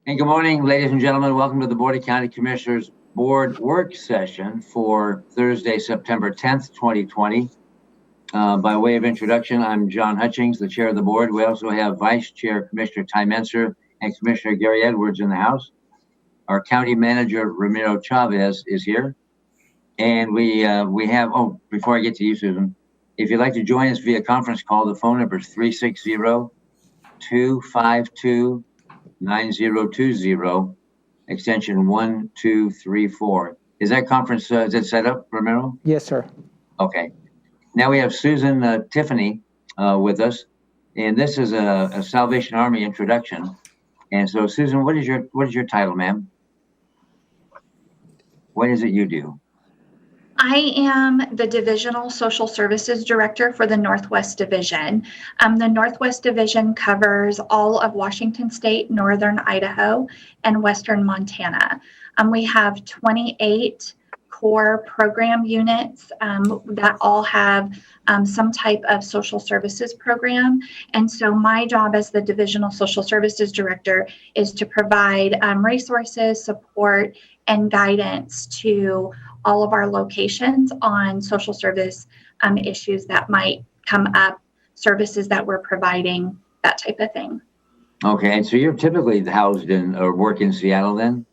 And good morning, ladies and gentlemen. Welcome to the Board of County Commissioners Board Work Session for Thursday, September 10th, 2020. By way of introduction, I'm John Hutchings, the chair of the board. We also have Vice Chair Commissioner Ty Menser and Commissioner Gary Edwards in the house. Our County Manager Ramiro Chavez is here. And we have, before I get to you, Susan, if you'd like to join us via conference call, the phone number is 360-252-9020, extension 1234. Is that conference, is it set up, Ramiro? Yes, sir. Okay. Now we have Susan Tiffany with us, and this is a Salvation Army introduction. And so, Susan, what is your title, ma'am? What is it you do? I am the Divisional Social Services Director for the Northwest Division. The Northwest Division covers all of Washington State, Northern Idaho, and Western Montana. We have 28 core program units that all have some type of social services program. And so my job as the Divisional Social Services Director is to provide resources, support, and guidance to all of our locations on social service issues that might come up, services that we're providing, that type of thing. Okay, and so you're typically housed in or work in Seattle then?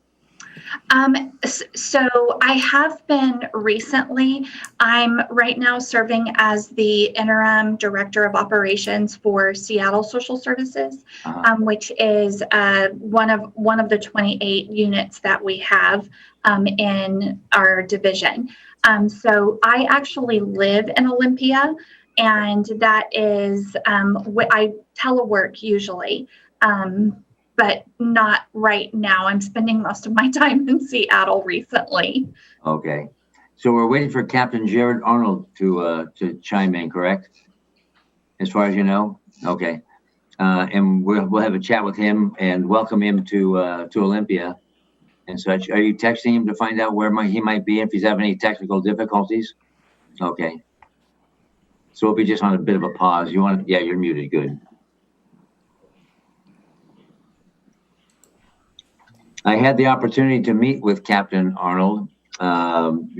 So I have been recently. I'm right now serving as the interim director of operations for Seattle Social Services, which is one of the 28 units that we have in our division. So I actually live in Olympia, and that is I telework usually. But not right now. I'm spending most of my time in Seattle recently. Okay, so we're waiting for Captain Jared Arnold to chime in, correct? As far as you know, okay, and we'll have a chat with him and welcome him to Olympia and such. Are you texting him to find out where he might be if he's having any technical difficulties? Okay, so we'll be just on a bit of a pause. Yeah, you're muted. Good. I had the opportunity to meet with Captain Arnold,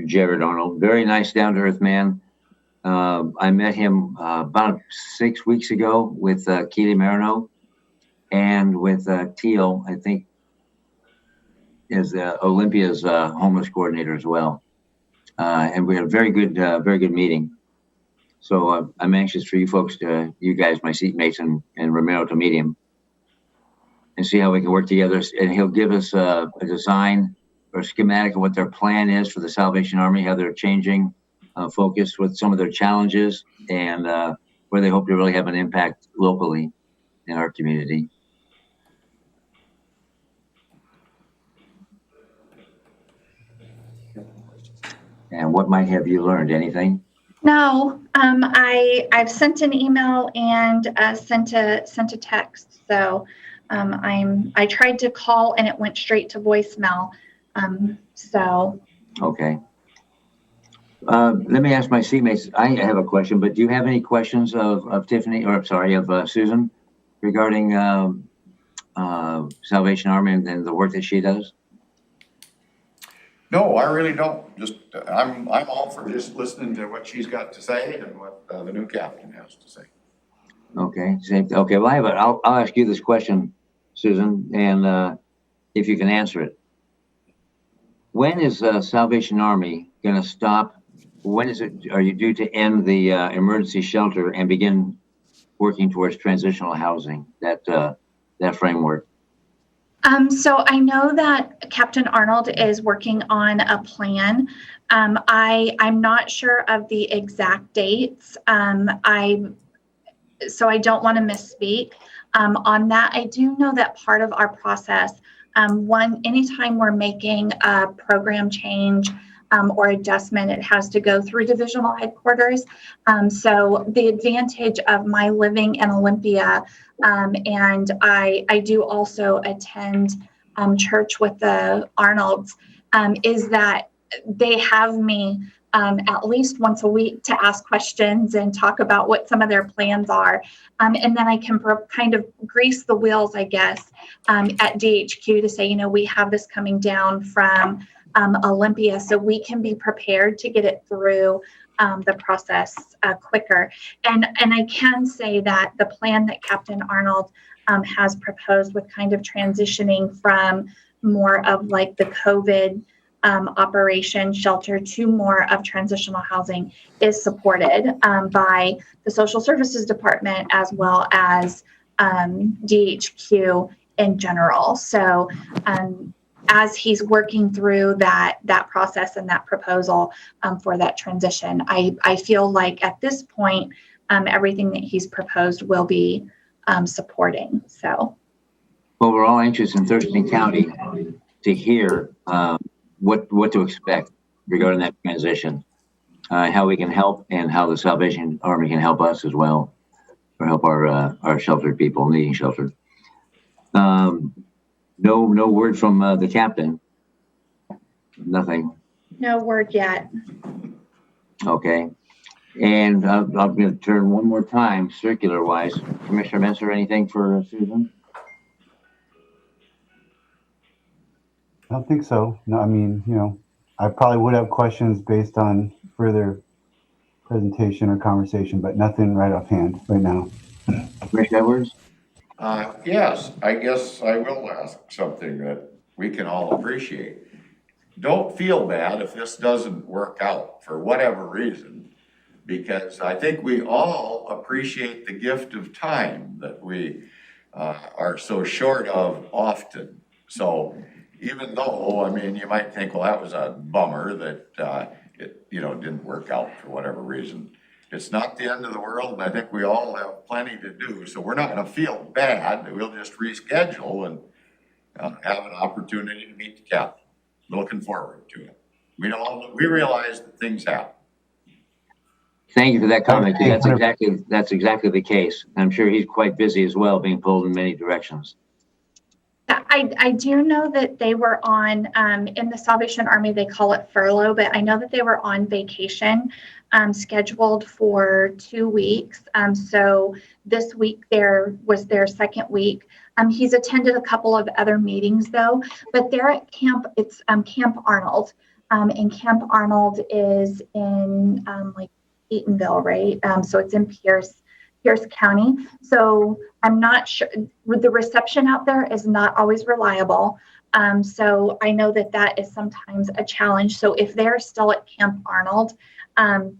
Jared Arnold, very nice, down-to-earth man. I met him about 6 weeks ago with Keely Marino and with Teal, I think, is Olympia's homeless coordinator as well. And we had a very good meeting. So I'm anxious for you folks, you guys, my seatmates, and Ramiro to meet him and see how we can work together. And he'll give us a design or a schematic of what their plan is for the Salvation Army, how they're changing focus with some of their challenges, and where they hope to really have an impact locally in our community. And what might have you learned? Anything? No, I've sent an email and sent a text. So I tried to call and it went straight to voicemail. So. Okay. Let me ask my seatmates. I have a question, but do you have any questions of Tiffany, or sorry, of Susan regarding Salvation Army and the work that she does? No, I really don't. Just I'm all for just listening to what she's got to say and what the new captain has to say. Okay. Okay. Well, I'll ask you this question, Susan, and if you can answer it. When is Salvation Army going to stop? When are you due to end the emergency shelter and begin working towards transitional housing? That framework. So I know that Captain Arnold is working on a plan. I'm not sure of the exact dates. So I don't want to misspeak on that. I do know that part of our process, anytime we're making a program change or adjustment, it has to go through divisional headquarters. So the advantage of my living in Olympia, and I do also attend church with the Arnolds, is that they have me at least once a week to ask questions and talk about what some of their plans are. And then I can kind of grease the wheels, I guess, at DHQ to say, you know, we have this coming down from Olympia, so we can be prepared to get it through the process quicker. And I can say that the plan that Captain Arnold has proposed with kind of transitioning from more of like the COVID operation shelter to more of transitional housing is supported by the Social Services Department as well as DHQ in general. So as he's working through that process and that proposal for that transition, I feel like at this point, everything that he's proposed will be supporting. So, well, we're all anxious in Thurston County to hear what to expect regarding that transition, how we can help, and how the Salvation Army can help us as well, or help our sheltered people needing shelter. No word from the captain. Nothing. no word yet. Okay. And I'm going to turn one more time, circular-wise. Commissioner Messer, anything for Susan? I don't think so. No, I mean, you know, I probably would have questions based on further presentation or conversation, but nothing right offhand right now. Commissioner Edwards? Yes, I guess I will ask something that we can all appreciate. Don't feel bad if this doesn't work out for whatever reason, because I think we all appreciate the gift of time that we are so short of often. So even though, I mean, you might think, well, that was a bummer that it, you know, didn't work out for whatever reason. It's not the end of the world, and I think we all have plenty to do. So we're not going to feel bad. We'll just reschedule and have an opportunity to meet the captain. Looking forward to it. We realize that things happen. Thank you for that comment. That's exactly the case. I'm sure he's quite busy as well, being pulled in many directions. I do know that they were on, in the Salvation Army, they call it furlough, but I know that they were on vacation, scheduled for 2 weeks. So this week there was their second week. He's attended a couple of other meetings though, but they're at camp, it's Camp Arnold. And Camp Arnold is in like Eatonville, right? So it's in Pierce County. So I'm not sure, the reception out there is not always reliable. So I know that is sometimes a challenge. So if they're still at Camp Arnold,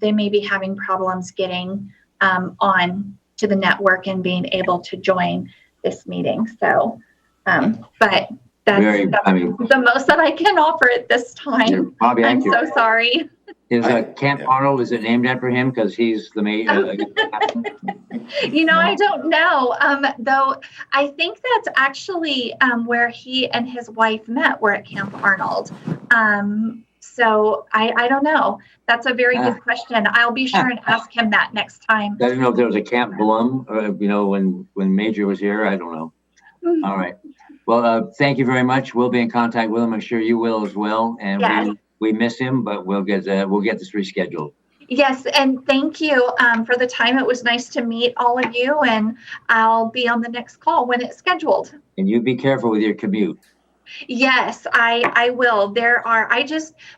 they may be having problems getting on to the network and being able to join this meeting. So, but that's the most that I can offer at this time. I'm so sorry. Is Camp Arnold, is it named after him because he's the main? You know, I don't know. Though I think that's actually where he and his wife met, were at Camp Arnold. So I don't know. That's a very good question. I'll be sure and ask him that next time. I don't know if there was a Camp Blum, you know, when Major was here. I don't know. Mm-hmm. All right. Well, thank you very much. We'll be in contact with him. I'm sure you will as well. And yes. We miss him, but we'll get this rescheduled. Yes, and thank you for the time. It was nice to meet all of you, and I'll be on the next call when it's scheduled. And you be careful with your commute. Yes, I will.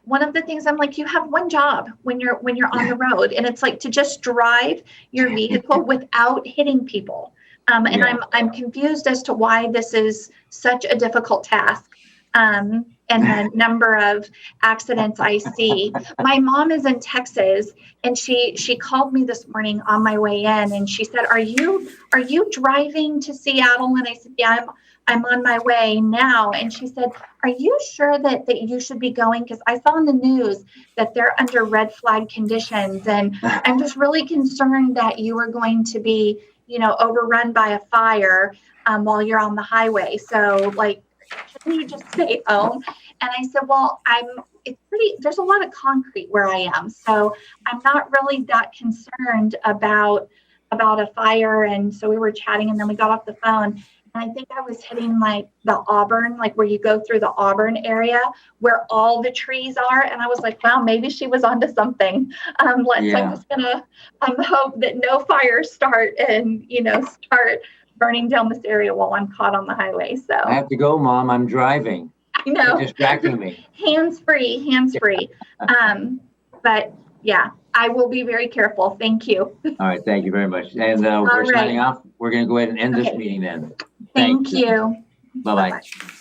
One of the things I'm like, you have one job when you're on the road, and it's like to just drive your vehicle without hitting people. And I'm confused as to why this is such a difficult task. And the number of accidents I see. My mom is in Texas, and she called me this morning on my way in, and she said, "Are you driving to Seattle?" And I said, "Yeah, I'm on my way now." And she said, "Are you sure that you should be going? Because I saw in the news that they're under red flag conditions, and I'm just really concerned that you are going to be, you know, overrun by a fire while you're on the highway. So, like, shouldn't you just stay home?" And I said, "Well, there's a lot of concrete where I am. So I'm not really that concerned about a fire." And so we were chatting, and then we got off the phone, I think I was hitting like the Auburn, like where you go through the Auburn area where all the trees are. And I was like, wow, maybe she was onto something. I'm just gonna hope that no fires start and, start burning down this area while I'm caught on the highway. So I have to go, Mom. I'm driving. I know. You're distracting me. Hands free. But yeah, I will be very careful. Thank you. All right. Thank you very much. And we're signing off. We're going to go ahead and end this Okay. meeting then. Thank you. Bye-bye. Bye-bye.